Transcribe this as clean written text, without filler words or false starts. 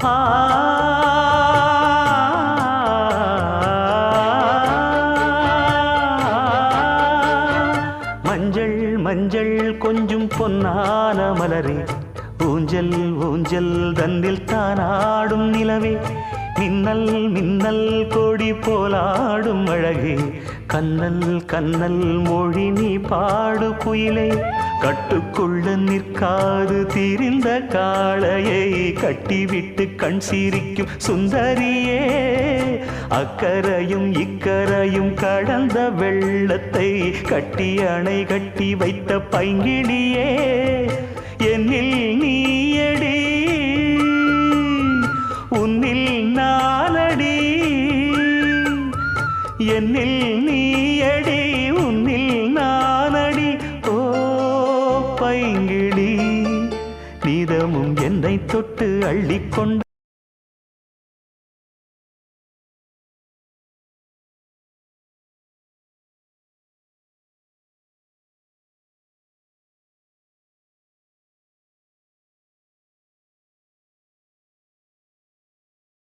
ஆ மஞ்சள் மஞ்சள் கொஞ்சம் பொன்னான மலரே, ஊஞ்சல் ஊஞ்சல் தன்னில் தானாடும் நிலவே, மின்னல் மின்னல் கொடி போலாடும் அழகே, கண்ணல் கண்ணல் மொழி நீ பாடு குயிலே, கட்டுக்குள்ள நிற்காது திரிந்த காளையை கட்டிவிட்டு கண் சிரிக்கும் சுந்தரியே, அக்கரையும் இக்கரையும் கடந்த வெள்ளத்தை கட்டி அணை கட்டி வைத்த பைங்கிளியே, என்னில் நீயடி உன்னில் நானடி, என்னில் நீயடி உன்னில் நானடி. ஓ பைங்கிளி, நீதமும் என்னை தொட்டு அள்ளிக்கொண்டு